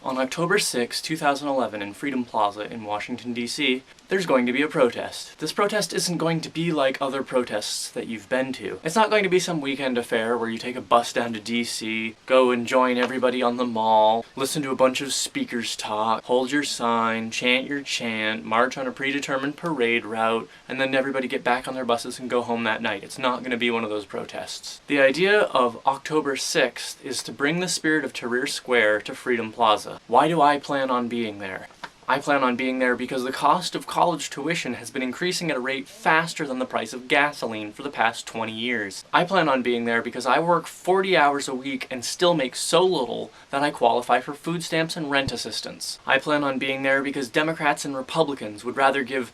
On October 6, 2011 in Freedom Plaza in Washington, D.C., there's going to be a protest. This protest isn't going to be like other protests that you've been to. It's not going to be some weekend affair where you take a bus down to D.C., go and join everybody on the mall, listen to a bunch of speakers talk, hold your sign, chant your chant, march on a predetermined parade route, and then everybody get back on their buses and go home that night. It's not going to be one of those protests. The idea of October 6th is to bring the spirit of Tahrir Square to Freedom Plaza. Why do I plan on being there? I plan on being there because the cost of college tuition has been increasing at a rate faster than the price of gasoline for the past 20 years. I plan on being there because I work 40 hours a week and still make so little that I qualify for food stamps and rent assistance. I plan on being there because Democrats and Republicans would rather give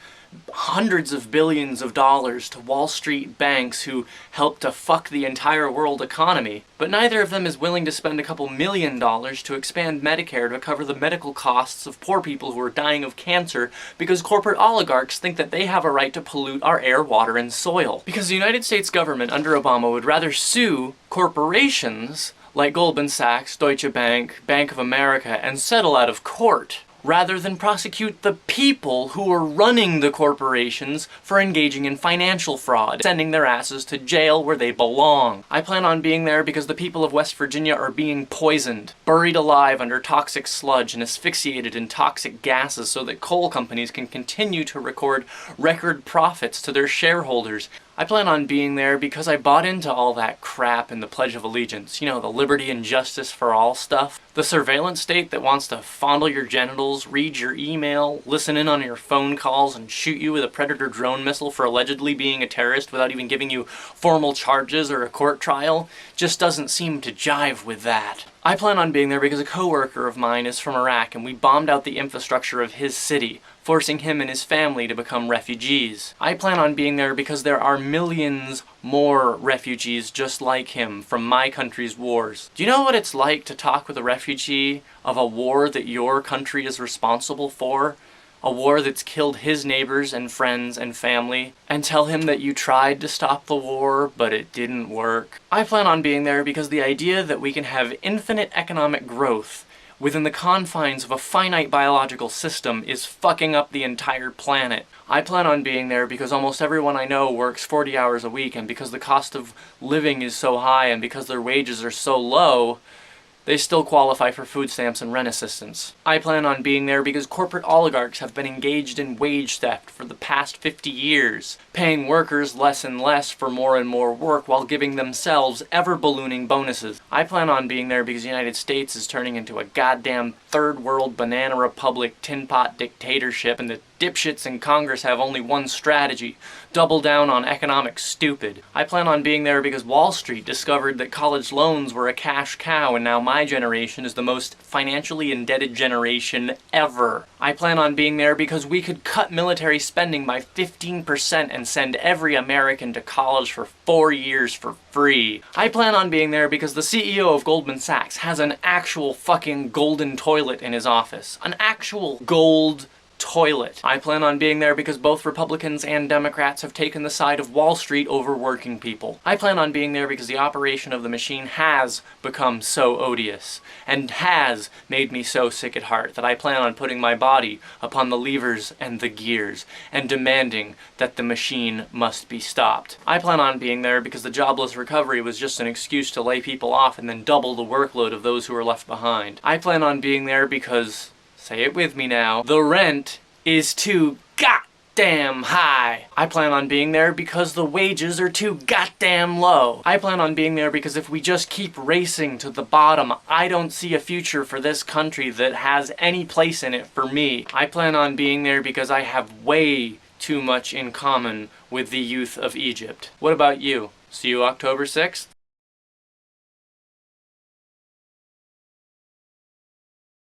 hundreds of billions of dollars to Wall Street banks who help to fuck the entire world economy, but neither of them is willing to spend a couple $1,000,000 to expand Medicare to cover the medical costs of poor people who are dying of cancer because corporate oligarchs think that they have a right to pollute our air, water, and soil. Because the United States government under Obama would rather sue corporations like Goldman Sachs, Deutsche Bank, Bank of America, and settle out of court, rather than prosecute the people who are running the corporations for engaging in financial fraud, sending their asses to jail where they belong. I plan on being there because the people of West Virginia are being poisoned, buried alive under toxic sludge and asphyxiated in toxic gases so that coal companies can continue to record record profits to their shareholders. I plan on being there because I bought into all that crap in the Pledge of Allegiance. You know, the liberty and justice for all stuff. The surveillance state that wants to fondle your genitals, read your email, listen in on your phone calls, and shoot you with a Predator drone missile for allegedly being a terrorist without even giving you formal charges or a court trial, just doesn't seem to jive with that. I plan on being there because a coworker of mine is from Iraq and we bombed out the infrastructure of his city, forcing him and his family to become refugees. I plan on being there because there are millions more refugees just like him from my country's wars. Do you know what it's like to talk with a refugee of a war that your country is responsible for? A war that's killed his neighbors and friends and family, and tell him that you tried to stop the war, but it didn't work? I plan on being there because the idea that we can have infinite economic growth within the confines of a finite biological system is fucking up the entire planet. I plan on being there because almost everyone I know works 40 hours a week, and because the cost of living is so high and because their wages are so low, they still qualify for food stamps and rent assistance. I plan on being there because corporate oligarchs have been engaged in wage theft for the past 50 years, paying workers less and less for more and more work while giving themselves ever-ballooning bonuses. I plan on being there because the United States is turning into a goddamn third world banana republic tin pot dictatorship, and the dipshits in Congress have only one strategy: double down on economic stupid. I plan on being there because Wall Street discovered that college loans were a cash cow, and now my generation is the most financially indebted generation ever. I plan on being there because we could cut military spending by 15% and send every American to college for 4 years for free. I plan on being there because the CEO of Goldman Sachs has an actual fucking golden toilet in his office. An actual gold toilet. I plan on being there because both Republicans and Democrats have taken the side of Wall Street over working people. I plan on being there because the operation of the machine has become so odious and has made me so sick at heart that I plan on putting my body upon the levers and the gears and demanding that the machine must be stopped. I plan on being there because the jobless recovery was just an excuse to lay people off and then double the workload of those who are left behind. I plan on being there because, say it with me now, the rent is too goddamn high. I plan on being there because the wages are too goddamn low. I plan on being there because if we just keep racing to the bottom, I don't see a future for this country that has any place in it for me. I plan on being there because I have way too much in common with the youth of Egypt. What about you? See you October 6th?